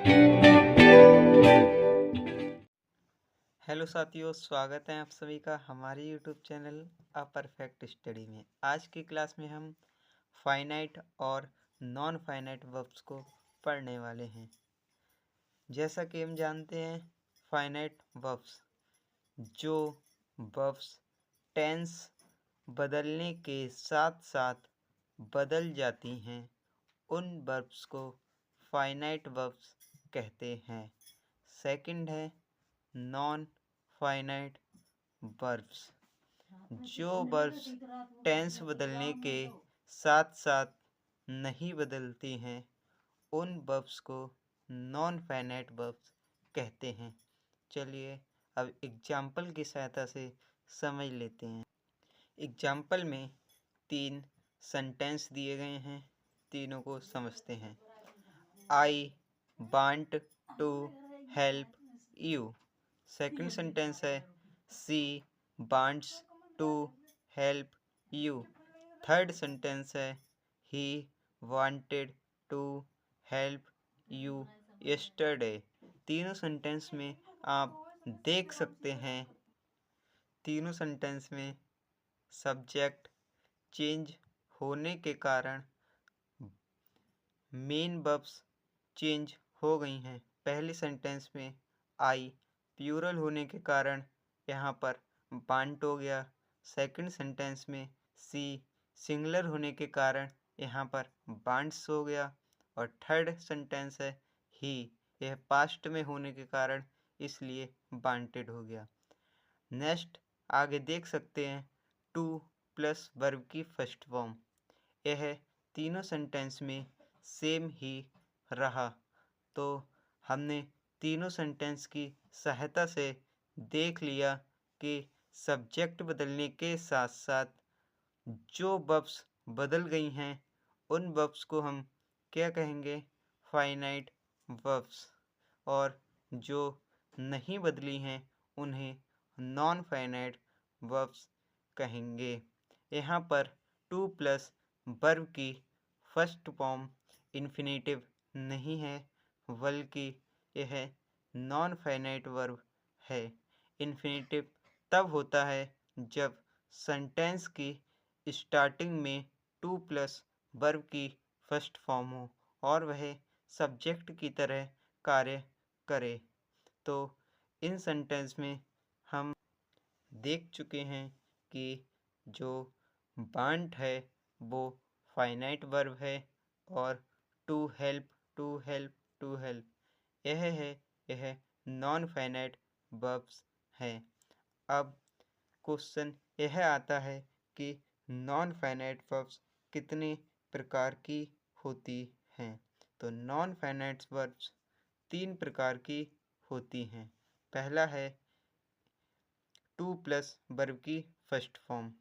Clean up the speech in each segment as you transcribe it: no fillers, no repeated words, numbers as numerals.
Hello साथियों, स्वागत है आप सभी का हमारे YouTube channel a perfect study में। आज की क्लास में हम फाइनाइट और नॉन फाइनाइट वर्ब्स को पढ़ने वाले हैं। जैसा कि हम जानते हैं, फाइनाइट वर्ब्स जो वर्ब्स टेंस बदलने के साथ साथ बदल जाती हैं, उन वर्ब्स को फाइनाइट वर्ब्स कहते हैं। सेकंड है नॉन फाइनाइट वर्ब्स, जो वर्ब्स टेंस बदलने के साथ साथ नहीं बदलती हैं, उन वर्ब्स को नॉन फाइनाइट वर्ब्स कहते हैं। चलिए अब एग्जाम्पल की सहायता से समझ लेते हैं। एग्जाम्पल में 3 सेंटेंस दिए गए हैं, तीनों को समझते हैं। I want to help you. Second sentence है she wants to help you. Third sentence है he wanted to help you yesterday. तीनों सेंटेंस में आप देख सकते हैं, तीनों सेंटेंस में सब्जेक्ट चेंज होने के कारण मेन वर्ब्स चेंज हो गई हैं। पहले सेंटेंस में आई प्लूरल होने के कारण यहाँ पर वांट हो गया। सेकंड सेंटेंस में सी सिंगुलर होने के कारण यहाँ पर वांट्स हो गया। और थर्ड सेंटेंस है ही, यह पास्ट में होने के कारण इसलिए वांटेड हो गया। नेक्स्ट आगे देख सकते हैं टू प्लस वर्ब की फर्स्ट फॉर्म, यह तीनों सेंटेंस में सेम ही रहा। तो हमने तीनों सेंटेंस की सहायता से देख लिया कि सब्जेक्ट बदलने के साथ साथ जो वर्ब्स बदल गई हैं, उन वर्ब्स को हम क्या कहेंगे? Finite verbs. और जो नहीं बदली हैं उन्हें नॉन फाइनाइट वर्ब्स कहेंगे। यहाँ पर टू प्लस वर्ब की फर्स्ट फॉर्म इन्फिनेटिव नहीं है, बल्कि यह नॉन फाइनाइट वर्ब है। इन्फिनेटिव तब होता है जब सेंटेंस की स्टार्टिंग में टू प्लस वर्ब की फर्स्ट फॉर्म हो और वह सब्जेक्ट की तरह कार्य करे। तो इन सेंटेंस में हम देख चुके हैं कि जो वांट है वो फाइनाइट वर्ब है और to help to help to help यह नॉन फाइनाइट वर्ब्स हैं। अब क्वेश्चन यह आता है कि नॉन फाइनाइट वर्ब्स कितने प्रकार की होती हैं? तो नॉन फाइनाइट वर्ब्स 3 प्रकार की होती हैं। पहला है टू प्लस वर्ब की फर्स्ट फॉर्म,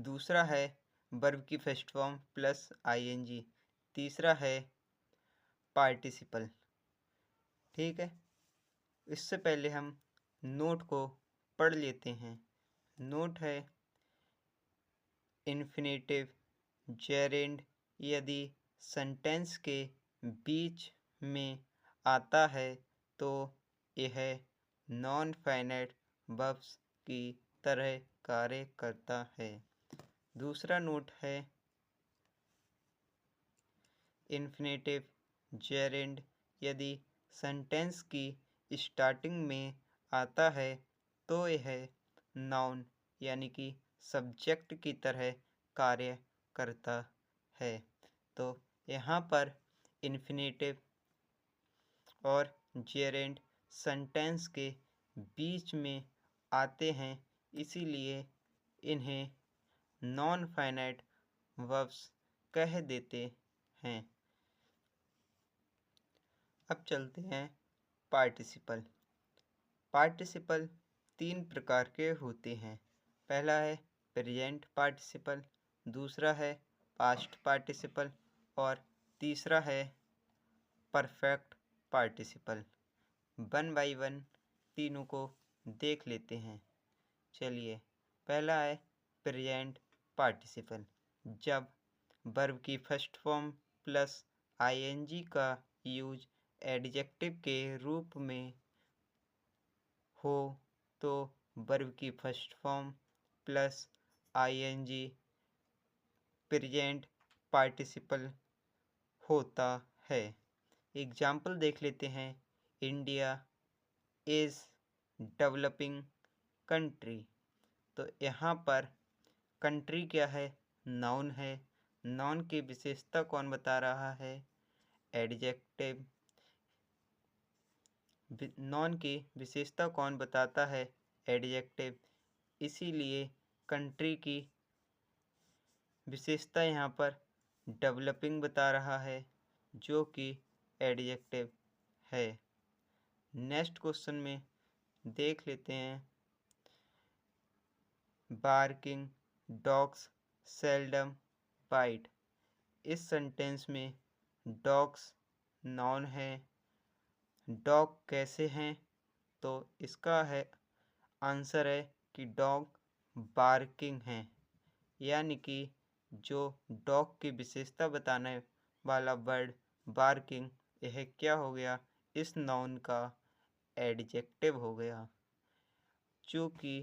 दूसरा है वर्ब की फर्स्ट फॉर्म प्लस आईएनजी, तीसरा है पार्टिसिपल। ठीक है, इससे पहले हम नोट को पढ़ लेते हैं। नोट है इन्फिनेटिव जेरेंड यदि सेंटेंस के बीच में आता है तो यह नॉन फाइनाइट वर्ब्स की तरह कार्य करता है। दूसरा नोट है इन्फिनेटिव जेरेंड यदि सेंटेंस की स्टार्टिंग में आता है तो यह नाउन यानी कि सब्जेक्ट की तरह कार्य करता है। तो यहाँ पर इन्फिनेटिव और जेरेंड सेंटेंस के बीच में आते हैं, इसीलिए इन्हें नॉन फाइनाइट वर्ब्स कह देते हैं। अब चलते हैं पार्टिसिपल। पार्टिसिपल 3 प्रकार के होते हैं। पहला है प्रेजेंट पार्टिसिपल, दूसरा है पास्ट पार्टिसिपल और तीसरा है perfect participle. One by one तीनों को देख लेते हैं। चलिए, पहला है प्रेजेंट पार्टिसिपल, जब वर्ब की फर्स्ट फॉर्म प्लस आईएनजी का यूज एडजेक्टिव के रूप में हो तो वर्ब की first form plus ING present participle होता है। एग्जाम्पल देख लेते हैं। India is developing country. तो यहाँ पर कंट्री क्या है? नाउन है। नाउन की विशेषता कौन बता रहा है? एडजेक्टिव। नाउन की विशेषता कौन बताता है? एडजेक्टिव। इसीलिए कंट्री की विशेषता यहाँ पर डेवलपिंग बता रहा है, जो कि एडजेक्टिव है। नेक्स्ट क्वेश्चन में देख लेते हैं। Barking dogs seldom bite. इस सेंटेंस में डॉग्स नाउन है। डॉग कैसे हैं? तो इसका है आंसर है कि डॉग बार्किंग हैं, यानी कि जो डॉग की विशेषता बताने वाला वर्ड बार्किंग, यह क्या हो गया? इस नाउन का एडजेक्टिव हो गया। चूँकि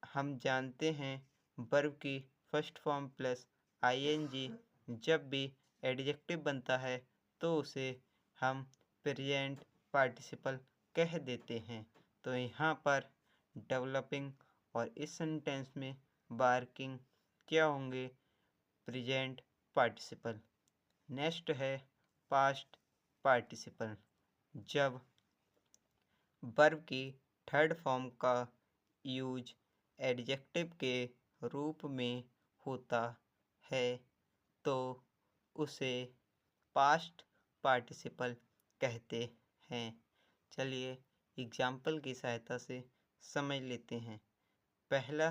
हम जानते हैं वर्ब की फर्स्ट फॉर्म प्लस आईएनजी जब भी एडजेक्टिव बनता है तो उसे हम प्रेजेंट पार्टिसिपल कह देते हैं। तो यहाँ पर डेवलपिंग और इस सेंटेंस में बार्किंग क्या होंगे? Present participle. नेक्स्ट है पास्ट पार्टिसिपल। जब वर्ब की थर्ड फॉर्म का यूज एडजेक्टिव के रूप में होता है तो उसे पास्ट पार्टिसिपल कहते हैं। चलिए एग्जाम्पल की सहायता से समझ लेते हैं। पहला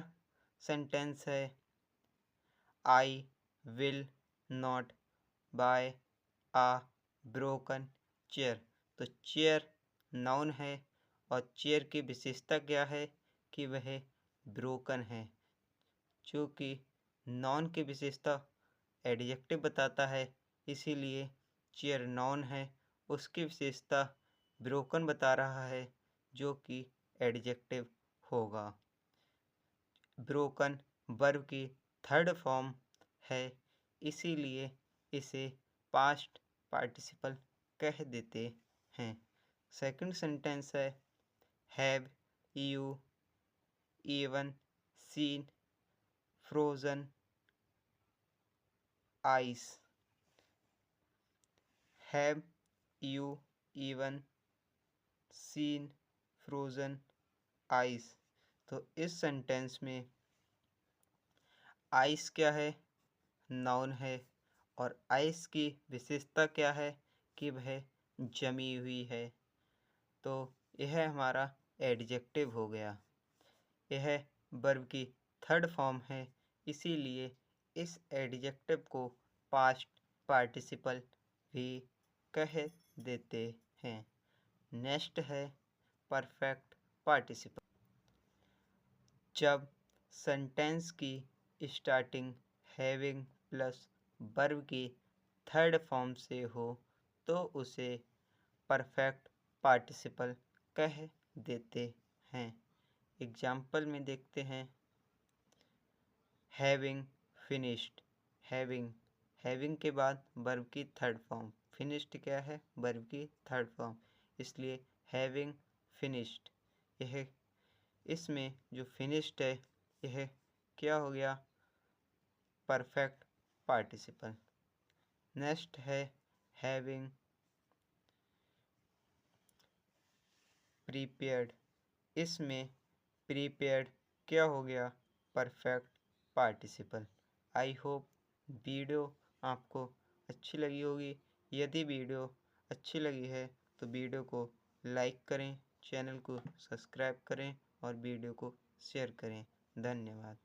सेंटेंस है I will not buy a broken chair. तो चेयर नाउन है और चेयर की विशेषता क्या है? कि वह ब्रोकन है। चूँकि नाउन की विशेषता एडजेक्टिव बताता है, इसीलिए चेयर नाउन है, उसकी विशेषता ब्रोकन बता रहा है, जो कि एडजेक्टिव होगा। ब्रोकन वर्ब की थर्ड फॉर्म है, इसीलिए इसे पास्ट पार्टिसिपल कह देते हैं। सेकंड सेंटेंस है have you even seen frozen ice. Have you even seen frozen ice. तो इस सेंटेंस में आइस क्या है? नाउन है और आइस की विशेषता क्या है? कि वह जमी हुई है। तो यह हमारा एडजेक्टिव हो गया। यह वर्ब की थर्ड फॉर्म है, इसीलिए इस एडजेक्टिव को पास्ट पार्टिसिपल भी कह देते हैं। नेक्स्ट है परफेक्ट पार्टिसिपल। जब सेंटेंस की स्टार्टिंग हैविंग प्लस वर्ब की थर्ड फॉर्म से हो तो उसे परफेक्ट पार्टिसिपल कह देते हैं। एग्जाम्पल में देखते हैं। Having finished. हैविंग के बाद वर्ब की थर्ड फॉर्म। फिनिश्ड क्या है? वर्ब की थर्ड फॉर्म, इसलिए हैविंग फिनिश्ड। यह इसमें जो फिनिश्ड है यह क्या हो गया? Perfect participle. नेक्स्ट है हैविंग प्रीपेयर्ड। इसमें प्रीपेयर्ड क्या हो गया? Perfect participle. I hope video आपको अच्छी लगी होगी। यदि वीडियो अच्छी लगी है तो वीडियो को लाइक करें, चैनल को सब्सक्राइब करें और वीडियो को शेयर करें। धन्यवाद।